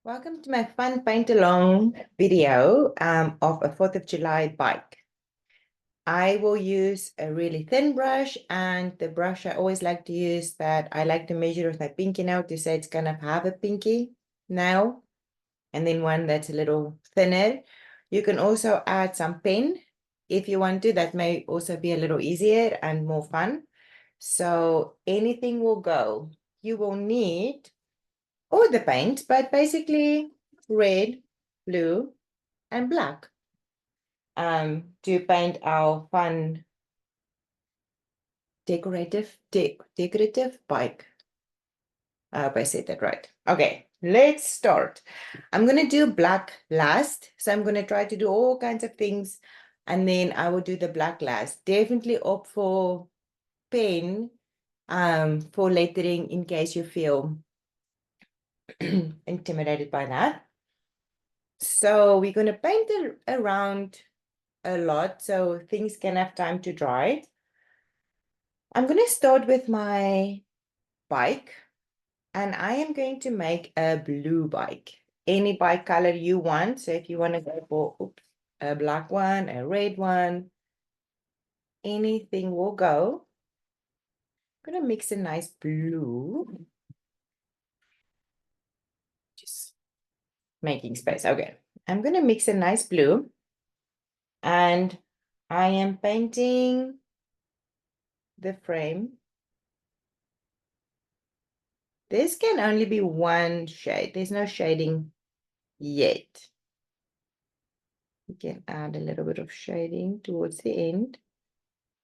Welcome to my fun paint along video of a 4th of July bike. I will use a really thin brush, and the brush I always like to use that I like to measure with my pinky nail to say it's gonna have a pinky nail, and then one that's a little thinner. You can also add some pen if you want to. That may also be a little easier and more fun. So anything will go. You will need all the paint, but basically red, blue, and black to paint our fun decorative bike. I hope I said that right. Okay, let's start. I'm gonna do black last, so I'm gonna try to do all kinds of things, and then I will do the black last. Definitely opt for pen for lettering in case you feel intimidated by that. So we're gonna paint around a lot so things can have time to dry. I'm going to start with my bike, and I am going to make a blue bike. Any bike color you want. So if you want to go for a black one, a red one, anything will go. I'm going to mix a nice blue. Just making space. Okay. I'm going to mix a nice blue, and I am painting the frame. This can only be one shade. There's no shading yet. You can add a little bit of shading towards the end.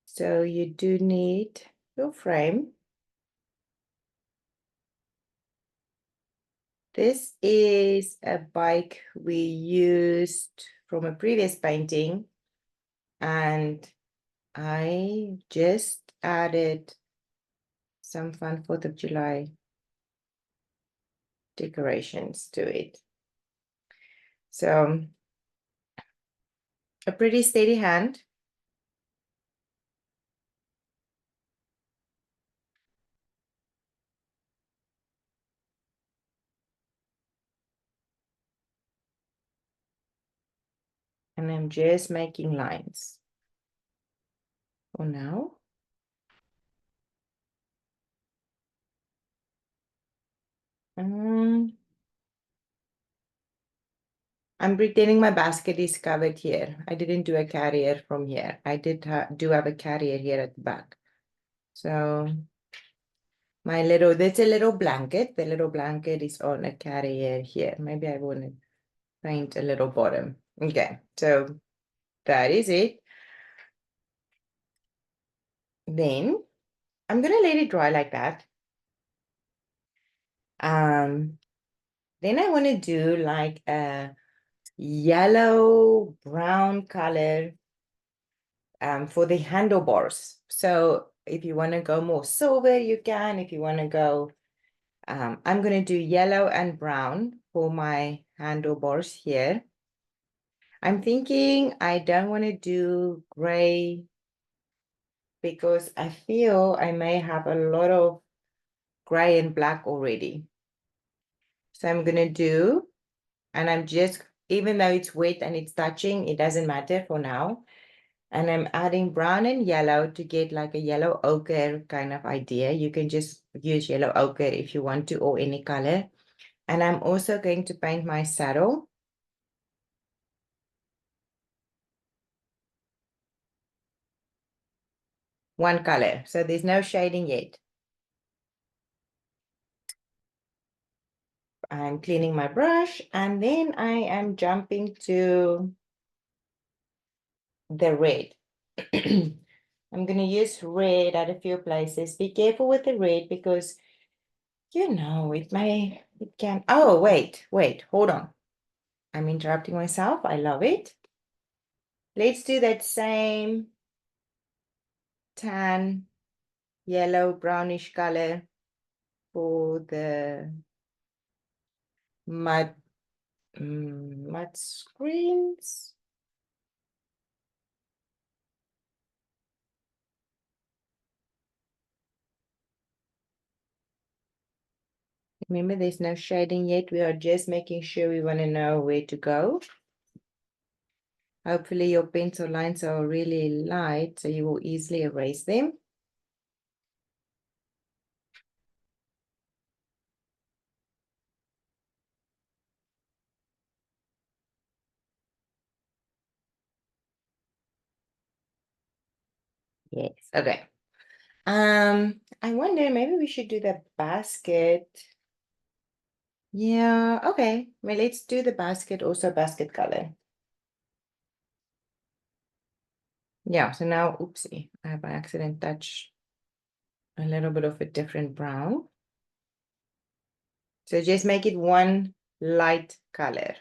So you do need your frame. This is a bike we used from a previous painting, and I just added some fun 4th of July decorations to it. So a pretty steady hand. And I'm just making lines for now. I'm pretending my basket is covered here. I didn't do a carrier from here. I do have a carrier here at the back. So that's a little blanket. The little blanket is on a carrier here. Maybe I want to paint a little bottom. Okay, so that is it. Then I'm gonna let it dry like that. Then I want to do like a yellow brown color for the handlebars. So if you want to go more silver, you can. If you want to go, I'm going to do yellow and brown for my handlebars here. I'm thinking I don't want to do gray because I feel I may have a lot of gray and black already. So I'm going to do, and I'm just, even though it's wet and it's touching, it doesn't matter for now. And I'm adding brown and yellow to get like a yellow ochre kind of idea. You can just use yellow ochre if you want to, or any color. And I'm also going to paint my saddle. One color. So there's no shading yet. I'm cleaning my brush, and then I am jumping to the red. I'm going to use red at a few places. Be careful with the red because, it can, oh, wait, hold on. I'm interrupting myself. I love it. Let's do that same tan, yellow, brownish color for the mud screens. Remember, there's no shading yet. We are just making sure we want to know where to go. Hopefully your pencil lines are really light, so you will easily erase them. Yes, okay. I wonder maybe we should do the basket. Yeah, okay. Well, let's do the basket, also basket color. Yeah, so now, oopsie, I have by accident touched a little bit of a different brown. So just make it one light color.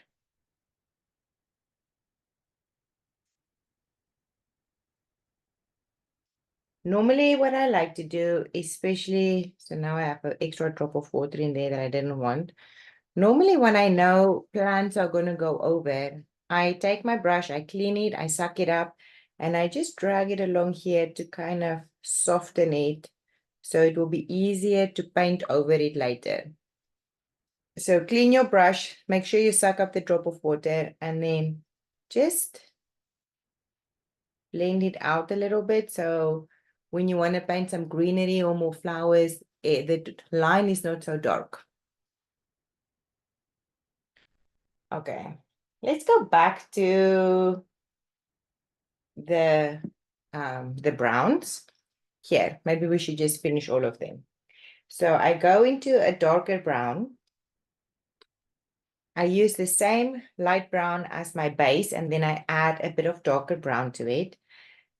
Normally what I like to do, especially, so now I have an extra drop of water in there that I didn't want. Normally when I know plants are going to go over, I take my brush, I clean it, I suck it up, and I just drag it along here to kind of soften it so it will be easier to paint over it later. So clean your brush, make sure you suck up the drop of water, and then just blend it out a little bit. So when you want to paint some greenery or more flowers, the line is not so dark. Okay, let's go back to the browns. Here, maybe we should just finish all of them. So I go into a darker brown. I use the same light brown as my base, and then I add a bit of darker brown to it.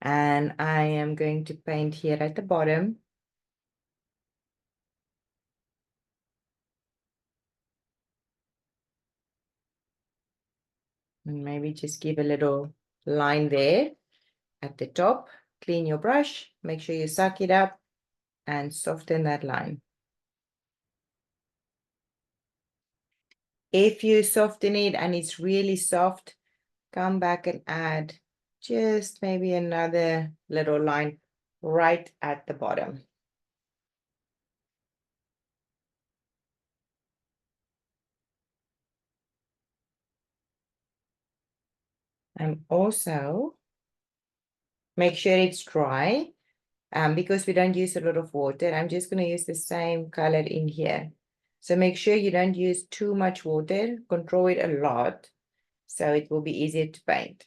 And I am going to paint here at the bottom. And maybe just give a little line there at the top. Clean your brush, make sure you suck it up and soften that line. If you soften it and it's really soft, come back and add just maybe another little line right at the bottom. And also make sure it's dry. Because we don't use a lot of water, I'm just going to use the same color in here. So make sure you don't use too much water, control it a lot, so it will be easier to paint.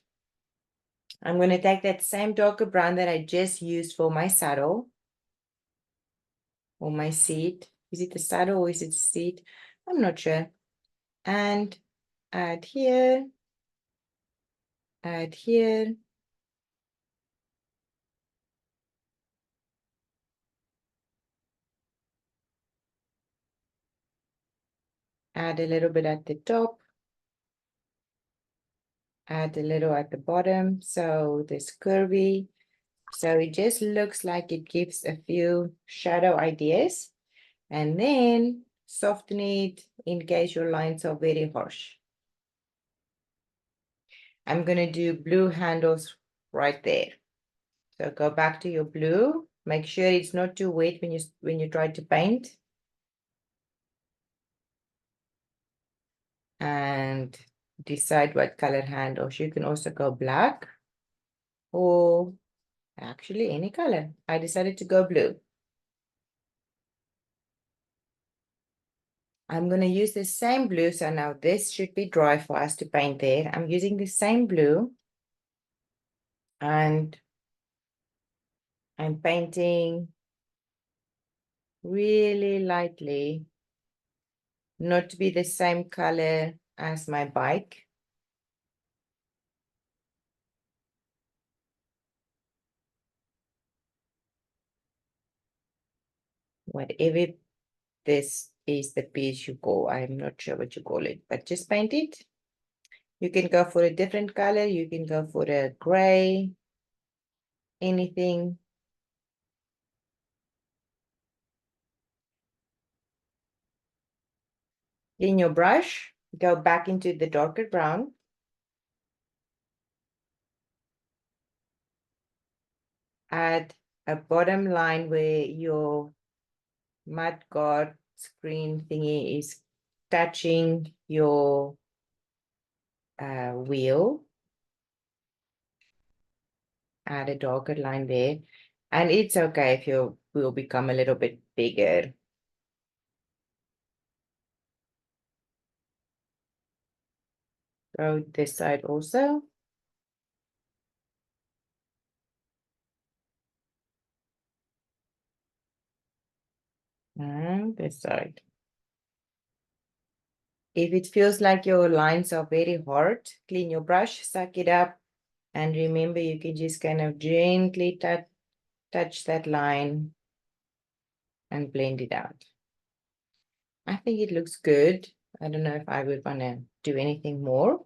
I'm going to take that same darker brown that I just used for my saddle or my seat. Is it the saddle or is it the seat? I'm not sure. And add here, add here. Add a little bit at the top. Add a little at the bottom. So this curvy. So it just looks like it gives a few shadow ideas, and then soften it in case your lines are very harsh. I'm going to do blue handles right there. So go back to your blue. Make sure it's not too wet when you try to paint. And decide what color handles. You can also go black or actually any color. I decided to go blue. I'm going to use the same blue. So now this should be dry for us to paint there. I'm using the same blue and I'm painting really lightly, not to be the same color as my bike. Whatever this is the piece you call, I'm not sure what you call it, but just paint it. You can go for a different color. You can go for a gray, anything. In your brush, go back into the darker brown. Add a bottom line where your mud guard screen thingy is touching your wheel. Add a darker line there. And it's okay if your wheel become a little bit bigger. Go this side also. And this side. If it feels like your lines are very hard, clean your brush, suck it up. And remember, you can just kind of gently touch that line and blend it out. I think it looks good. I don't know if I would want to do anything more.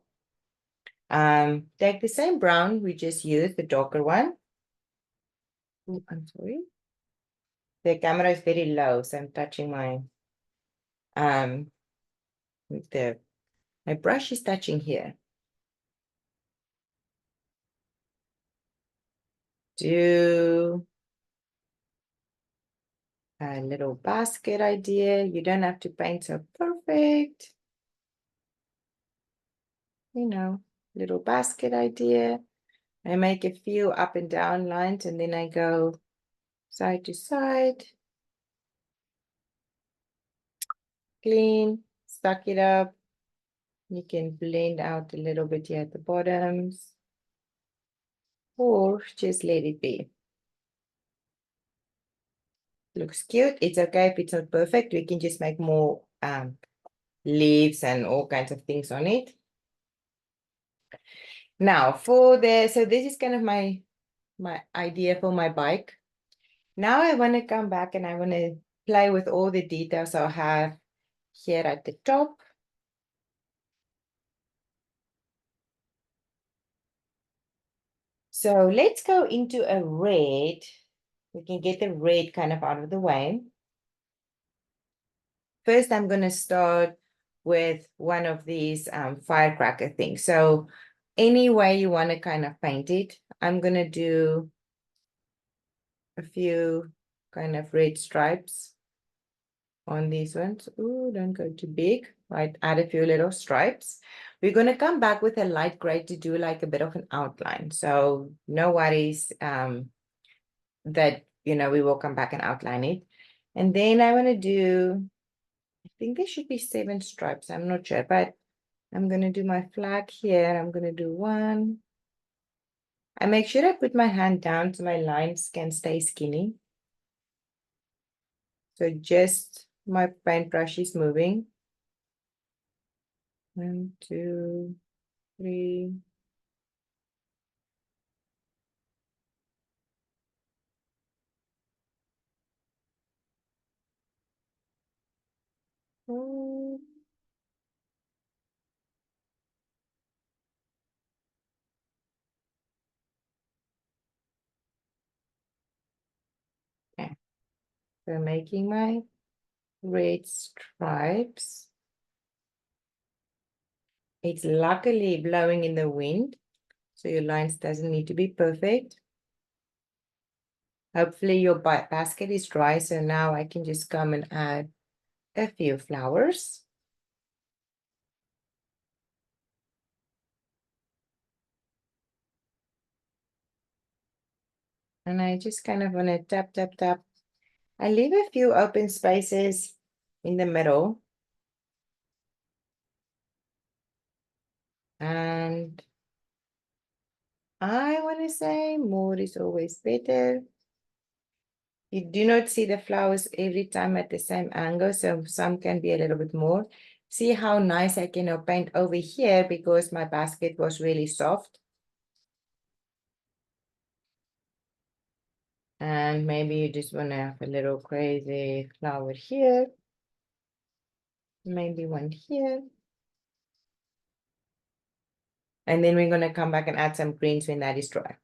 Take the same brown we just used, the darker one. Ooh, I'm sorry. The camera is very low, so I'm touching my my brush is touching here. Do a little basket idea. You don't have to paint so perfect. You know, little basket idea. I make a few up and down lines and then I go side to side. Clean, suck it up. You can blend out a little bit here at the bottoms or just let it be. Looks cute. It's okay if it's not perfect. We can just make more leaves and all kinds of things on it. Now so this is kind of my idea for my bike. Now I want to come back and I want to play with all the details I have here at the top. So let's go into a red. We can get the red kind of out of the way. First, I'm going to start with one of these firecracker things. So any way you want to kind of paint it, I'm going to do a few kind of red stripes on these ones. Ooh, don't go too big. Right, add a few little stripes. We're going to come back with a light gray to do like a bit of an outline. So no worries that, you know, we will come back and outline it. And then I want to do, I think there should be 7 stripes. I'm not sure, but I'm going to do my flag here. I'm going to do 1. I make sure I put my hand down so my lines can stay skinny. So just my paintbrush is moving. 1, 2, 3. Oh. Okay. So making my red stripes. It's luckily blowing in the wind, so your lines doesn't need to be perfect. Hopefully your basket is dry, so now I can just come and add a few flowers. And I just kind of want to tap, tap, tap. I leave a few open spaces in the middle. And I want to say more is always better. You do not see the flowers every time at the same angle, so some can be a little bit more. See how nice I can now paint over here because my basket was really soft. And maybe you just want to have a little crazy flower here. Maybe one here. And then we're going to come back and add some greens when that is dry.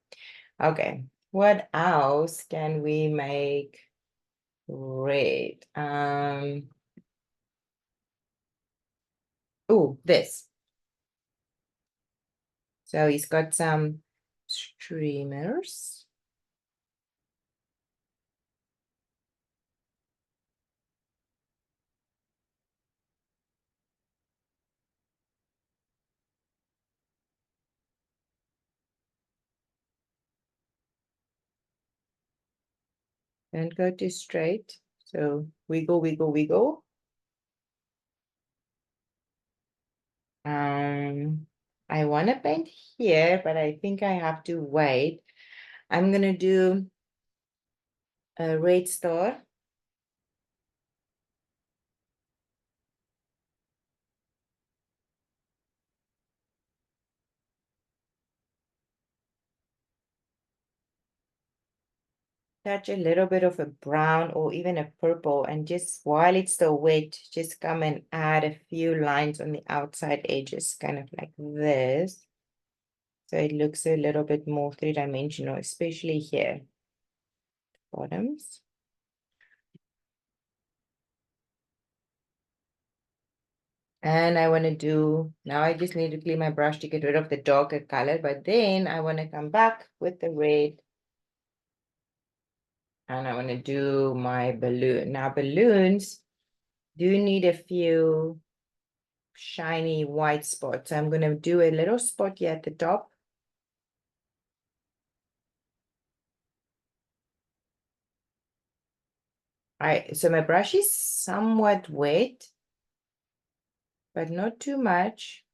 Okay, what else can we make red? Oh, this. So he's got some streamers. Don't go too straight. So wiggle, wiggle, wiggle. I want to paint here, but I think I have to wait. I'm gonna do a red star. Touch a little bit of a brown or even a purple, and just while it's still wet, just come and add a few lines on the outside edges, kind of like this. So it looks a little bit more three-dimensional, especially here, bottoms. And I want to do, now I just need to clean my brush to get rid of the darker color, but then I want to come back with the red. And I want to do my balloon. Now balloons do need a few shiny white spots. So I'm going to do a little spot here at the top. So my brush is somewhat wet, but not too much.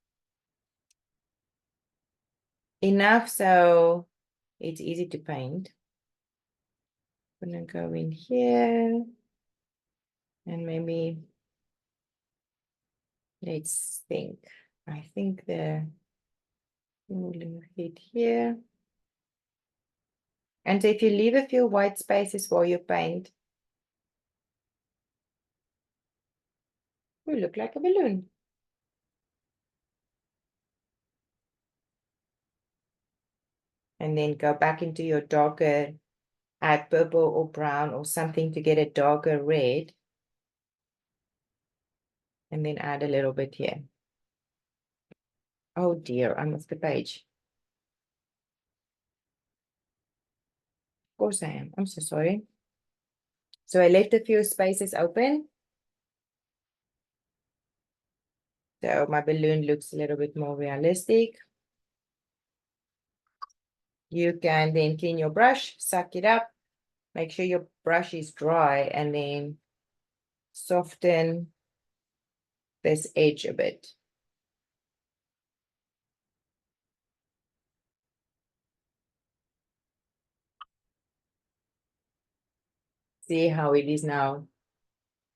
Enough so it's easy to paint. I'm gonna go in here and maybe let's think. I think the hit here. And so if you leave a few white spaces while you paint, you look like a balloon. And then go back into your darker, add purple or brown or something to get a darker red. And then add a little bit here. Oh dear, I'm off the page. Of course I am. I'm so sorry. So I left a few spaces open. So my balloon looks a little bit more realistic. You can then clean your brush, suck it up, make sure your brush is dry, and then soften this edge a bit. See how it is now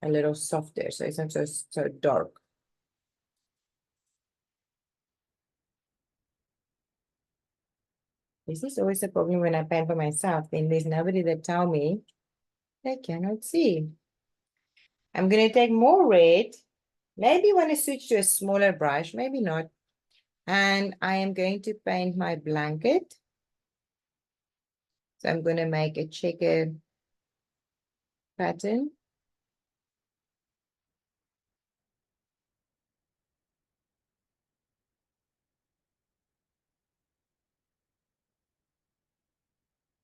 a little softer, so it's not so dark. This is always a problem when I paint by myself, then there's nobody that tell me I cannot see. I'm going to take more red. Maybe want to switch to a smaller brush, maybe not. And I am going to paint my blanket. So I'm going to make a checkered pattern.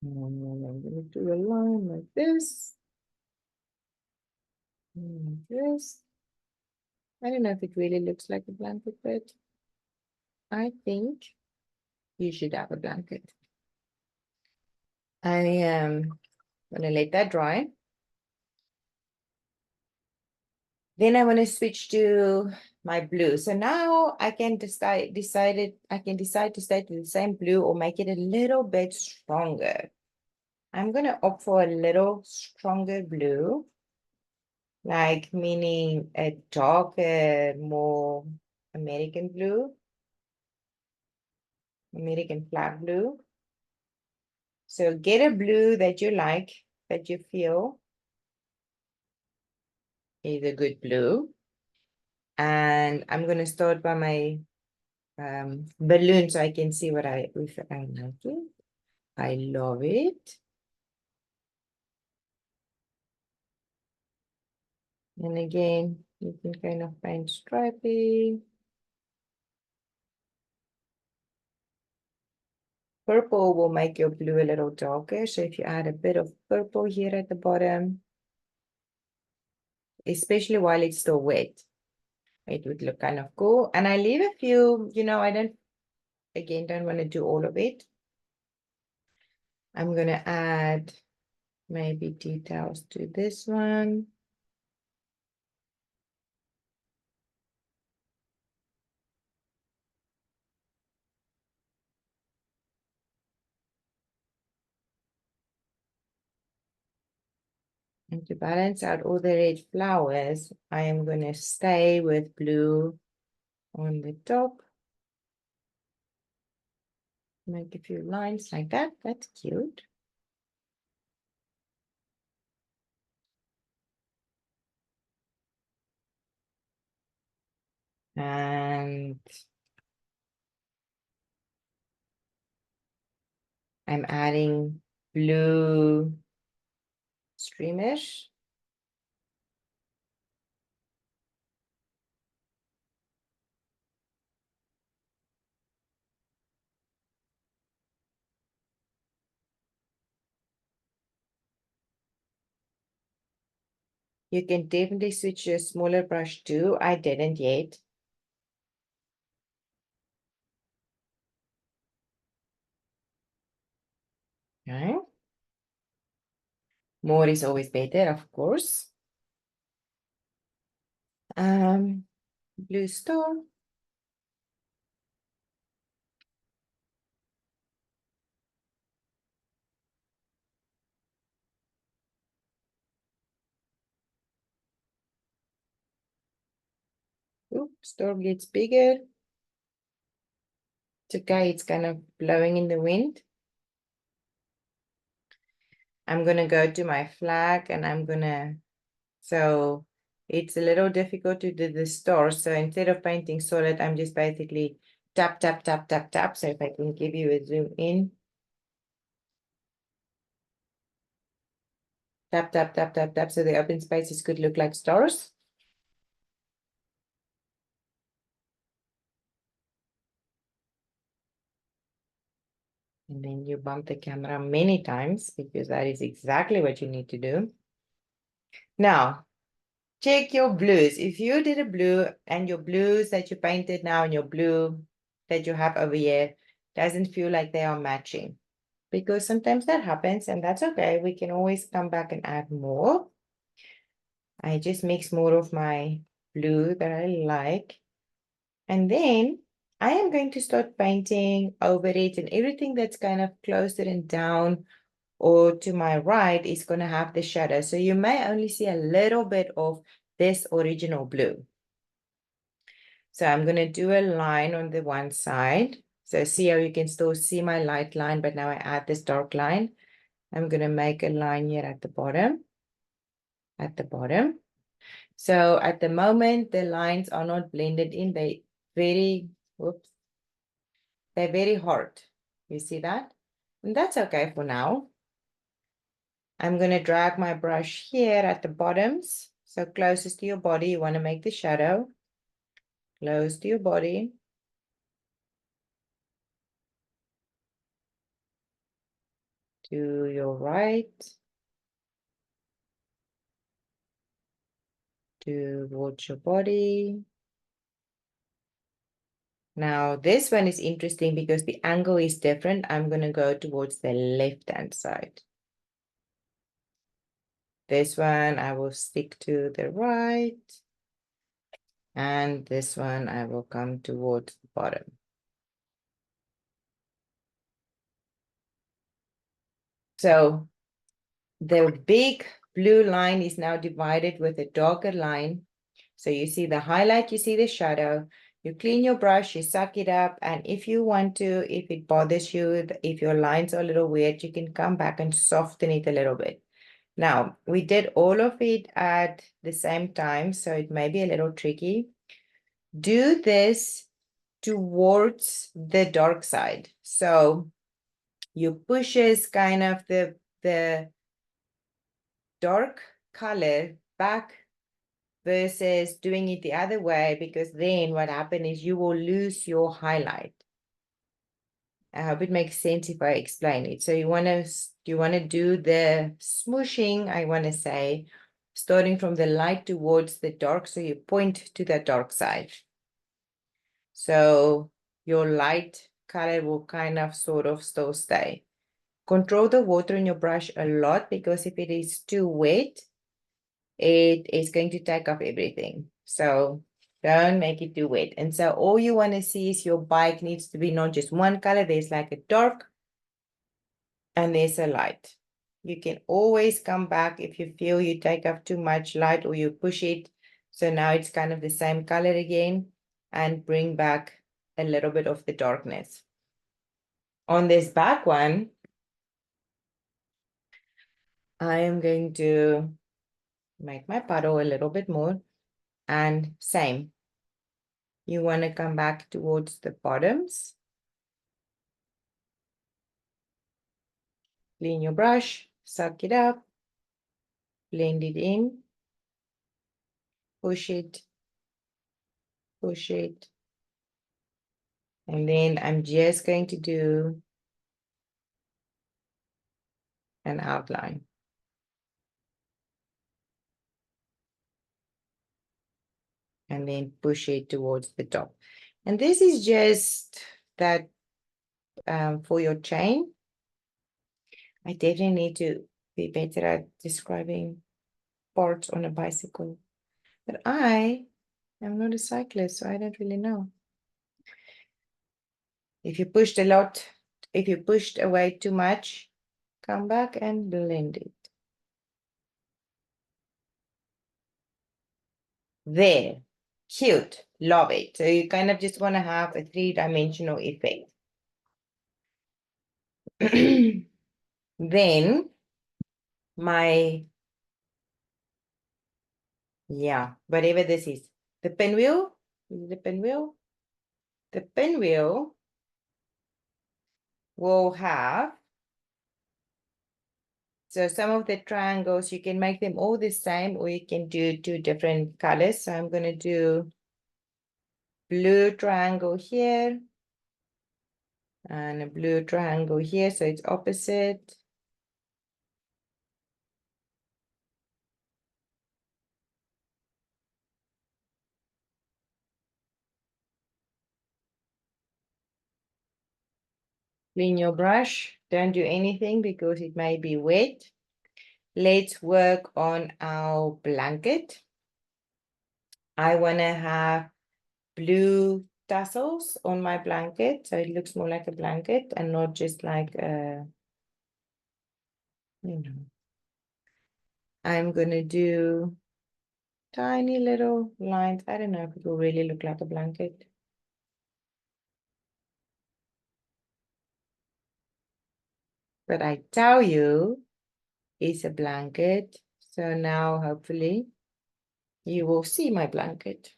And I'm going to do a line like this. Like this. I don't know if it really looks like a blanket, but I think you should have a blanket. I am going to let that dry. Then I want to switch to my blue. So now I can decide to stay to the same blue or make it a little bit stronger. I'm going to opt for a little stronger blue, like meaning a darker, more American blue, American flag blue. So get a blue that you like, that you feel is a good blue. And I'm going to start by my balloon so I can see if I like it. I love it. And again, you can kind of paint stripy. Purple will make your blue a little darker. So if you add a bit of purple here at the bottom, especially while it's still wet, it would look kind of cool. And I leave a few, I don't want to do all of it. I'm going to add maybe details to this one. And to balance out all the red flowers, I am going to stay with blue on the top. Make a few lines like that. That's cute. And I'm adding blue streamers. You can definitely switch to a smaller brush too. I didn't yet. Okay. More is always better, of course. Blue star. Oops, star gets bigger. It's okay, it's kind of blowing in the wind. I'm gonna go to my flag and I'm gonna, so it's a little difficult to do the star. So instead of painting solid, I'm just basically tap, tap, tap, tap, tap. So if I can give you a zoom in. Tap, tap, tap, tap, tap. So the open spaces could look like stars. And then you bump the camera many times because that is exactly what you need to do. Now, check your blues. If you did a blue and your blues that you painted now and your blue that you have over here doesn't feel like they are matching, because sometimes that happens and that's okay. We can always come back and add more. I just mix more of my blue that I like. And then I am going to start painting over it, and everything that's kind of closer and down or to my right is going to have the shadow. So you may only see a little bit of this original blue. So I'm going to do a line on the one side. So see how you can still see my light line, but now I add this dark line. I'm going to make a line here at the bottom. So at the moment, the lines are not blended in. Whoops, they're very hard. You see that? And that's okay for now. I'm going to drag my brush here at the bottoms. So closest to your body, you want to make the shadow. Close to your body. To your right. Towards your body. Now this one is interesting because the angle is different. I'm going to go towards the left-hand side. This one I will stick to the right. And this one I will come towards the bottom. So the big blue line is now divided with a darker line. So you see the highlight, you see the shadow. You clean your brush, you suck it up. And if you want to, if it bothers you, if your lines are a little weird, you can come back and soften it a little bit. Now, we did all of it at the same time, so it may be a little tricky. Do this towards the dark side. So you pushes kind of the dark color back versus doing it the other way, because then what happens is you will lose your highlight. I hope it makes sense if I explain it. So you want to do the smooshing, I want to say, starting from the light towards the dark. So you point to the dark side. So your light color will kind of sort of still stay. Control the water in your brush a lot, because if it is too wet, it is going to take up everything. So don't make it too wet. And so all you want to see is your bike needs to be not just one color. There's like a dark and there's a light. You can always come back if you feel you take up too much light or you push it. So now it's kind of the same color again, and bring back a little bit of the darkness. On this back one, I am going to make my puddle a little bit more, and same. You want to come back towards the bottoms. Clean your brush, suck it up, blend it in, push it, push it. And then I'm just going to do an outline. And then push it towards the top. And this is just that for your chain. I definitely need to be better at describing parts on a bicycle. But I am not a cyclist, so I don't really know. If you pushed a lot, if you pushed away too much, come back and blend it. There, cute, love it. So you kind of just want to have a three-dimensional effect. Then yeah, whatever this is, the pinwheel, is it the pinwheel? The pinwheel will have, so some of the triangles, you can make them all the same, or you can do two different colors. So I'm going to do blue triangle here and a blue triangle here, so it's opposite. Clean your brush, don't do anything because it may be wet. Let's work on our blanket. I want to have blue tassels on my blanket, so it looks more like a blanket and not just like a, you know. I'm gonna do tiny little lines. I don't know if it will really look like a blanket. But I tell you, it's a blanket. So now hopefully you will see my blanket.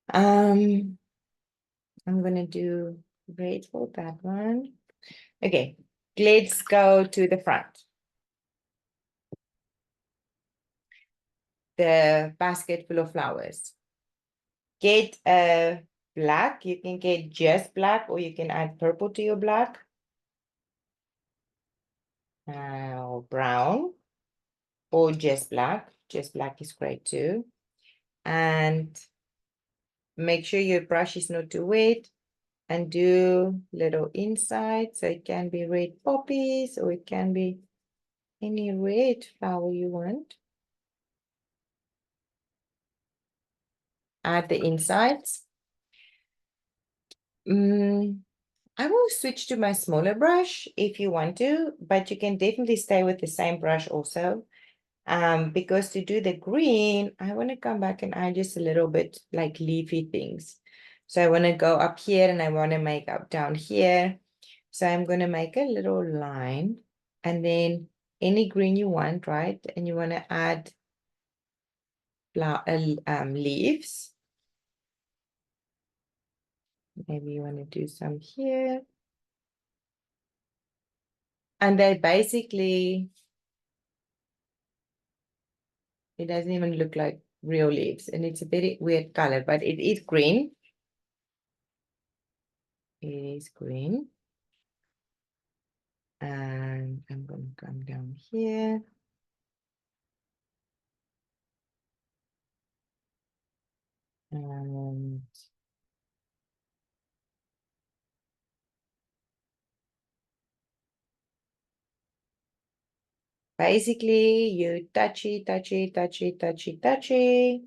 I'm gonna do red for that one. Okay, let's go to the front. The basket full of flowers. Get a black. You can get just black, or you can add purple to your black. Or brown, or just black. Just black is great too. And make sure your brush is not too wet, and do little inside. So it can be red poppies, or it can be any red flower you want. Add the insides. I will switch to my smaller brush if you want to, but you can definitely stay with the same brush also. Because to do the green, I want to come back and add just a little bit like leafy things. So I want to go up here and I want to make up down here. So I'm going to make a little line, and then any green you want, right? And you want to add leaves. Maybe you want to do some here. And they basically, it doesn't even look like real leaves, and it's a very weird color, but it is green. It is green. And I'm going to come down here. And Basically, you touchy, touchy, touchy, touchy, touchy.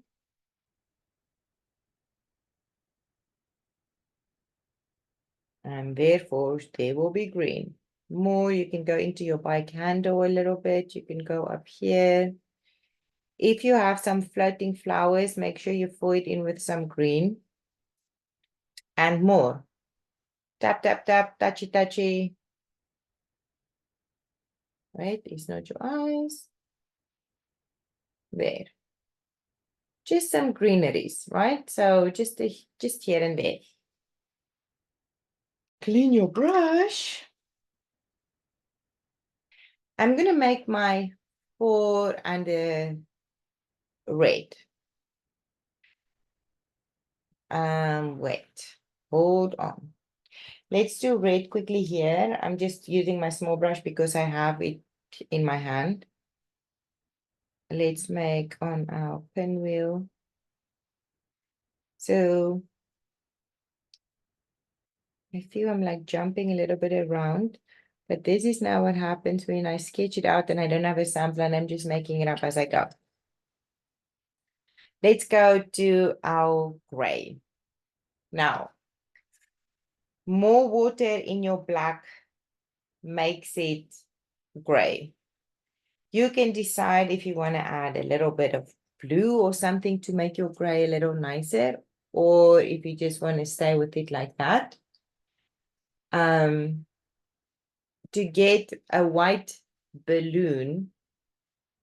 And therefore, they will be green. More, you can go into your bike handle a little bit. You can go up here. If you have some floating flowers, make sure you fill it in with some green. And more. Tap, tap, tap, touchy, touchy. Right? It's not your eyes. There. Just some greeneries, right? So just here and there. Clean your brush. I'm gonna make my 4 and the red. Wait, hold on. Let's do red quickly here. I'm just using my small brush because I have it in my hand. Let's make on our pinwheel. So I feel I'm like jumping a little bit around, but this is now what happens when I sketch it out and I don't have a sample and I'm just making it up as I go. Let's go to our gray. Now, more water in your black makes it gray. You can decide if you want to add a little bit of blue or something to make your gray a little nicer, or if you just want to stay with it like that. To get a white balloon,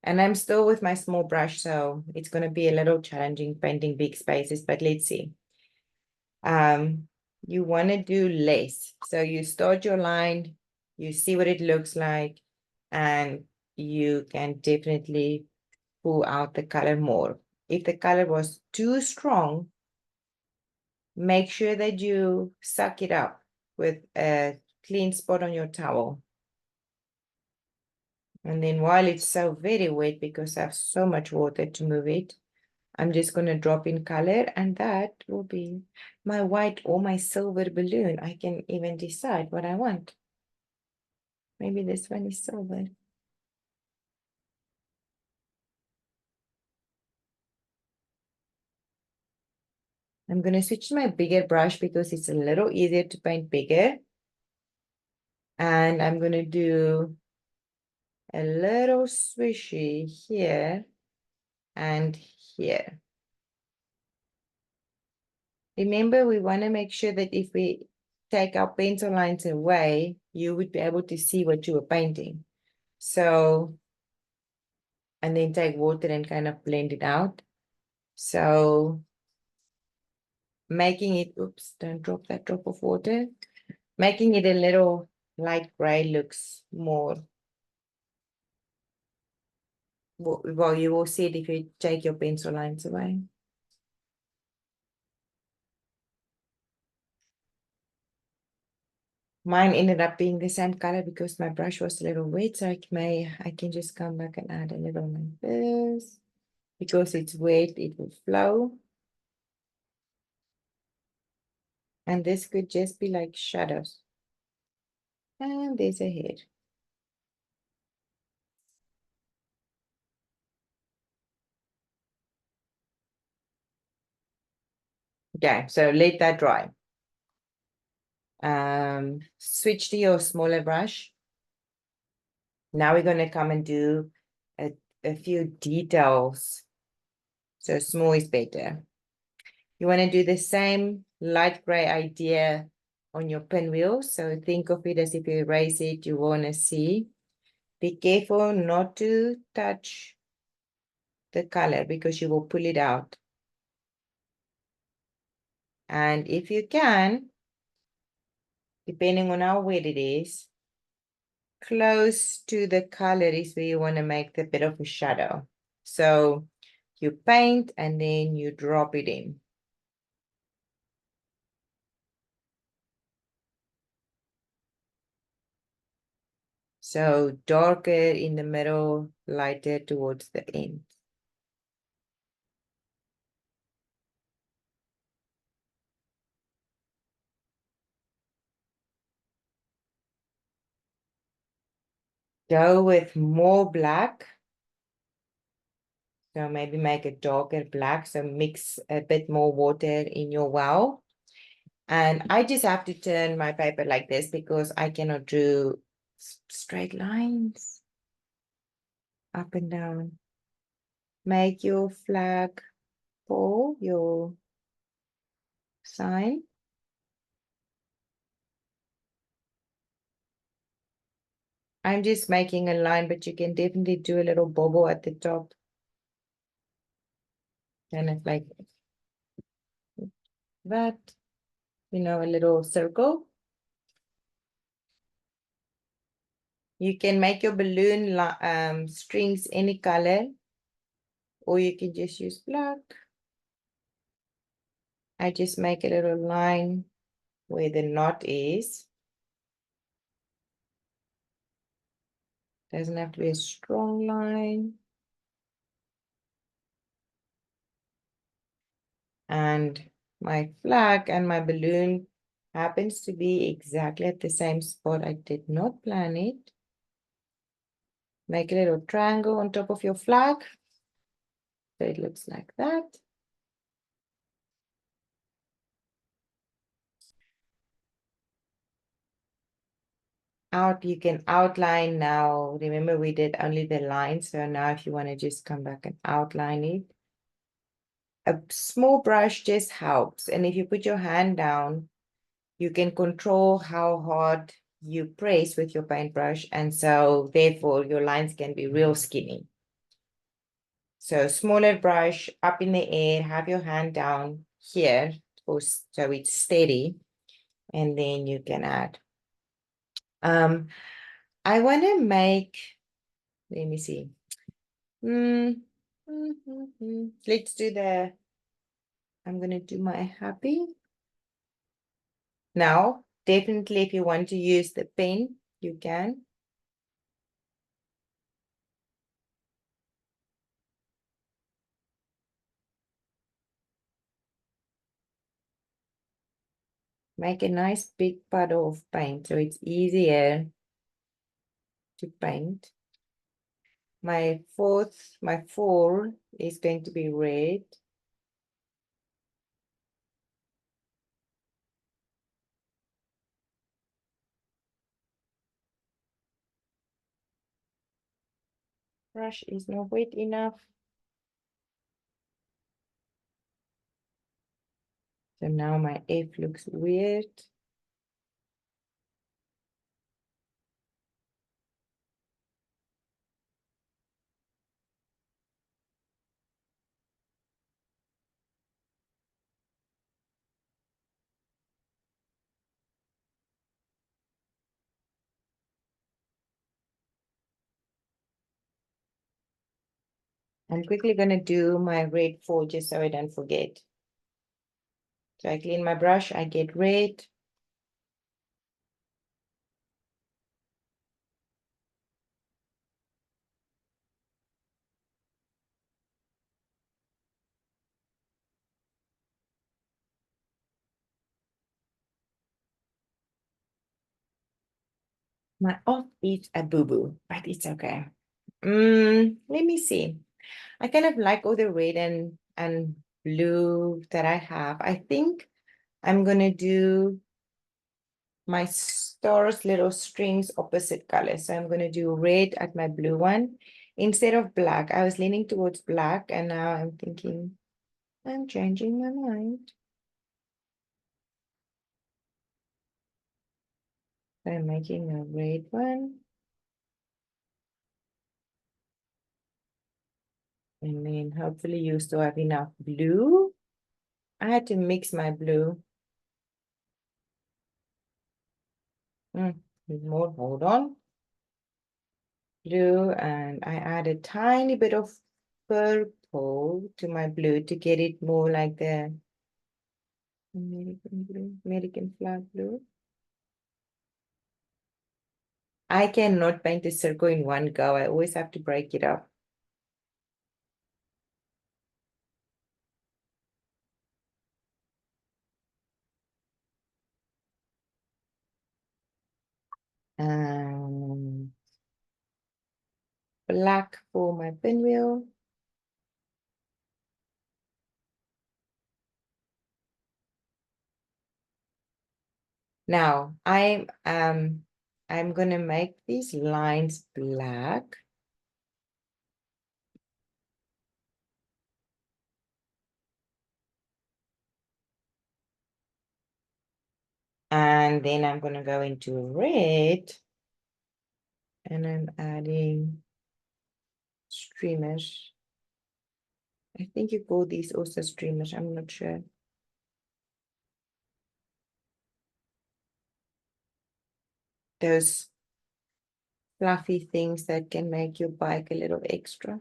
and I'm still with my small brush, so it's going to be a little challenging painting big spaces, but let's see. You want to do less. So you start your line, you see what it looks like, and you can definitely pull out the color more. If the color was too strong, make sure that you suck it up with a clean spot on your towel. And then while it's so very wet, because I have so much water to move it, I'm just going to drop in color, and that will be my white or my silver balloon. I can even decide what I want. Maybe this one is silver. I'm going to switch to my bigger brush because it's a little easier to paint bigger. And I'm going to do a little swishy here and here. Remember, we want to make sure that if we take our pencil lines away, you would be able to see what you were painting. So, and then take water and kind of blend it out. So making it, oops, don't drop that drop of water. Making it a little light gray looks more, well, you will see it if you take your pencil lines away. Mine ended up being the same color because my brush was a little wet, so I can just come back and add a little like this. Because it's wet, it will flow. And this could just be like shadows. And there's a head. Okay, so let that dry. Switch to your smaller brush. Now we're going to come and do a few details. So small is better. You want to do the same light gray idea on your pinwheel. So think of it as if you erase it, you want to see. Be careful not to touch the color because you will pull it out. And if you can, depending on how wet it is, close to the color is where you want to make the bit of a shadow. So you paint and then you drop it in. So darker in the middle, lighter towards the end. go with more black. So maybe make it darker black. So mix a bit more water in your well. And I just have to turn my paper like this because I cannot do straight lines up and down. Make your flag for your sign. I'm just making a line, but you can definitely do a little bubble at the top. And it's like that, a little circle. You can make your balloon strings any color, or you can just use black. I just make a little line where the knot is. Doesn't have to be a strong line. And my flag and my balloon happens to be exactly at the same spot. I did not plan it. Make a little triangle on top of your flag. So it looks like that. You can outline now. Remember, we did only the line. So now if you want to just come back and outline it, a small brush just helps. And if you put your hand down, you can control how hard you press with your paintbrush. And so therefore your lines can be real skinny. So smaller brush up in the air, have your hand down here so it's steady. And then you can add. I want to make, let me see. Let's do I'm going to do my happy. Now, definitely if you want to use the pen, you can. Make a nice big puddle of paint so it's easier to paint. My four is going to be red. Brush is not wet enough. So now my F looks weird. I'm quickly going to do my red 4 just so I don't forget. So I clean my brush, I get red. My off is a boo-boo, but it's okay. Let me see. I kind of like all the red and blue that I have. I think I'm gonna do my stars little strings opposite colors. So I'm gonna do red at my blue one instead of black. I was leaning towards black and now I'm thinking I'm changing my mind. So I'm making a red one. And then hopefully you still have enough blue. I had to mix my blue. More, hold on. Blue, and I add a tiny bit of purple to my blue to get it more like the American blue, American flag blue. I cannot paint a circle in one go. I always have to break it up. Um, black for my pinwheel. Now I'm gonna make these lines black. And then I'm gonna go into red and I'm adding streamers. I think you call these also streamers, I'm not sure. Those fluffy things that can make your bike a little extra.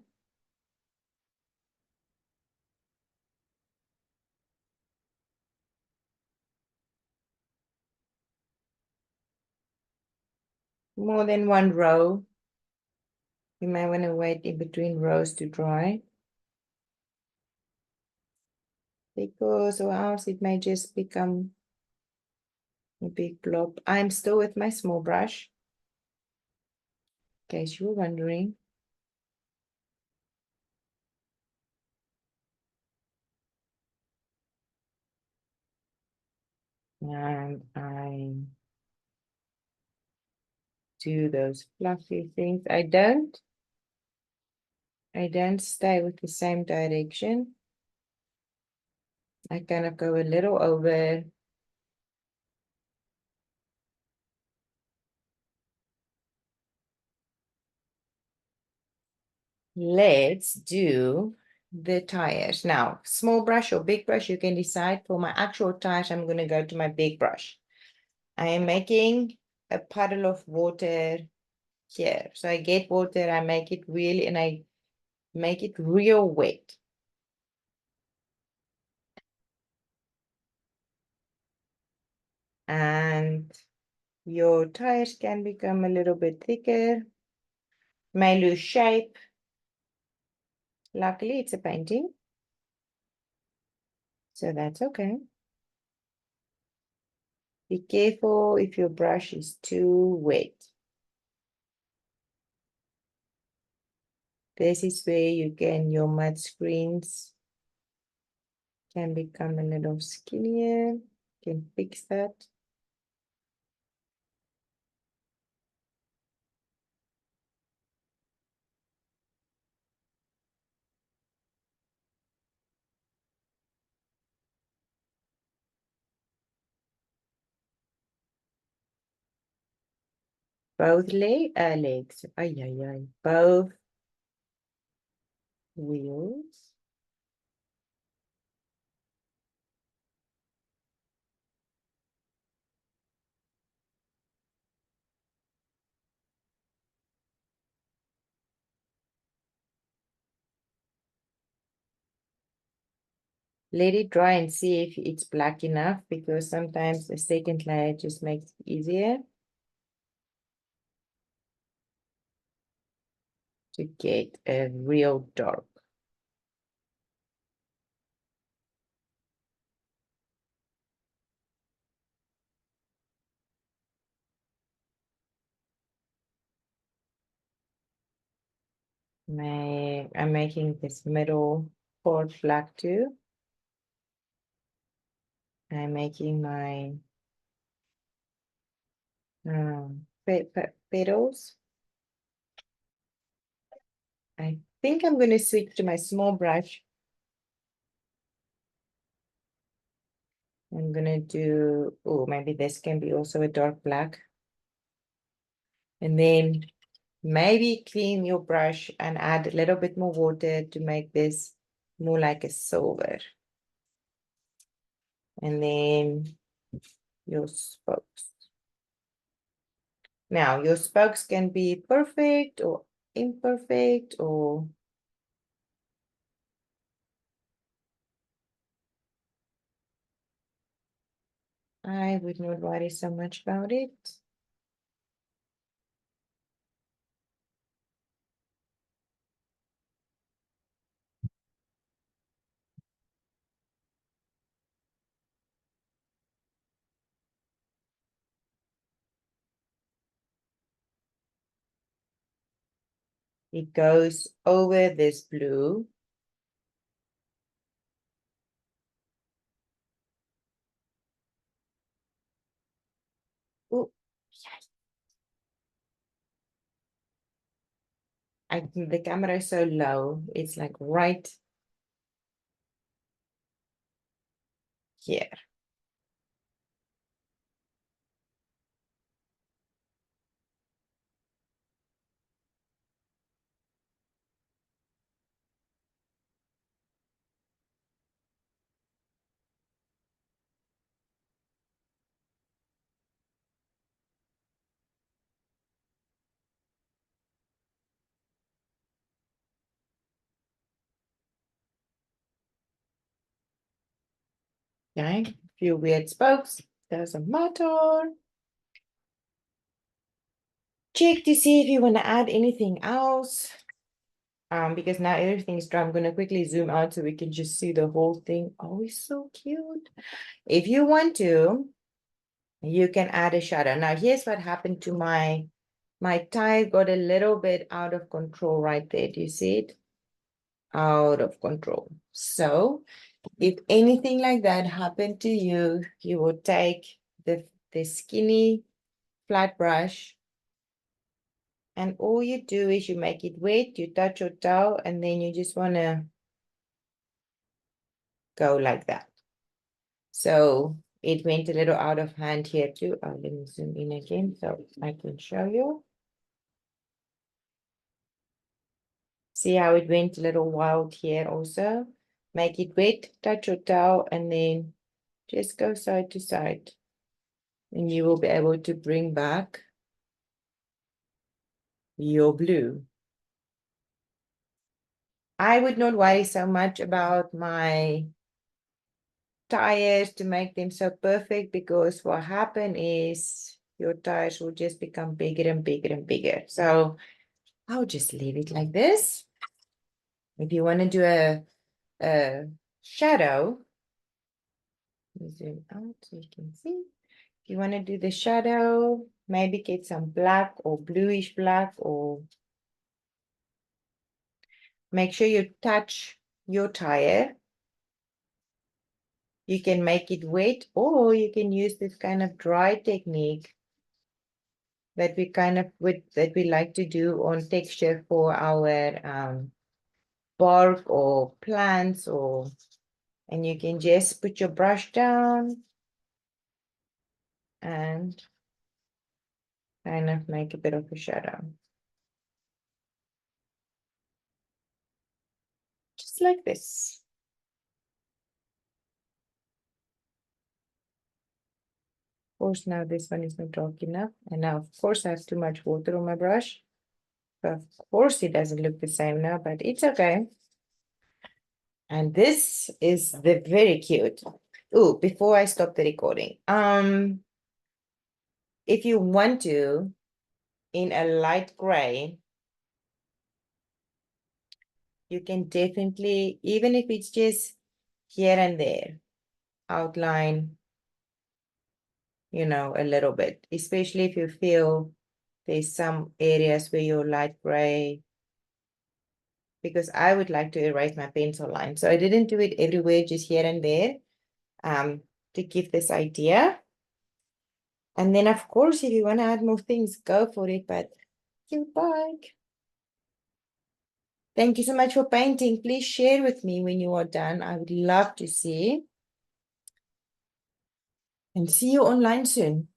More than one row. You might want to wait in between rows to dry. Because or else it may just become a big blob. I'm still with my small brush. In case you were wondering. And I do those fluffy things. I don't stay with the same direction. I kind of go a little over. Let's do the tires. Now, small brush or big brush, you can decide. For my actual tires, I'm going to go to my big brush. I am making a puddle of water here. So I get water, I make it really, and I make it real wet. And your tires can become a little bit thicker, may lose shape. Luckily, it's a painting, so that's okay. Be careful if your brush is too wet. This is where your mud screens can become a little skinnier. You can fix that. Both legs. Both wheels. Let it dry and see if it's black enough, because sometimes a second layer just makes it easier to get a real dark. I'm making this middle part black too. I'm making my petals. I think I'm going to switch to my small brush. I'm going to do, oh, maybe this can be also a dark black. And then maybe clean your brush and add a little bit more water to make this more like a silver. And then your spokes. Now, your spokes can be perfect or imperfect, or I would not worry so much about it. it goes over this blue. Oh, I think the camera is so low. It's like right here. Okay, few weird spokes. Doesn't matter. Check to see if you want to add anything else. Because now everything's dry. I'm gonna quickly zoom out so we can just see the whole thing. Oh, it's so cute. If you want to, you can add a shadow. Now, here's what happened to my tie got a little bit out of control right there. Do you see it? Out of control. So if anything like that happened to you, you will take the skinny flat brush, and all you do is you make it wet, you touch your toe, and then you just want to go like that. So it went a little out of hand here too. Oh, let me zoom in again so I can show you. See how it went a little wild here also. Make it wet, touch your towel, and then just go side to side. And you will be able to bring back your blue. I would not worry so much about my tires to make them so perfect, because what happen is your tires will just become bigger and bigger and bigger. So I'll just leave it like this. If you want to do a shadow, zoom out so you can see. If you want to do the shadow, maybe get some black or bluish black, or make sure you touch your tire. You can make it wet, or you can use this kind of dry technique that we like to do on texture for our bark or plants, and you can just put your brush down and kind of make a bit of a shadow. Just like this. Of course, now this one is not dark enough. And now, of course, I have too much water on my brush. So of course, it doesn't look the same now, but it's okay. And this is the very cute. Oh, before I stop the recording, if you want to, in a light gray, you can definitely, even if it's just here and there, outline, a little bit, especially if you feel there's some areas where you're light gray, because I would like to erase my pencil line. So I didn't do it everywhere, just here and there, to give this idea. And then, of course, if you want to add more things, go for it, but goodbye. Thank you so much for painting. Please share with me when you are done. I would love to see. And see you online soon.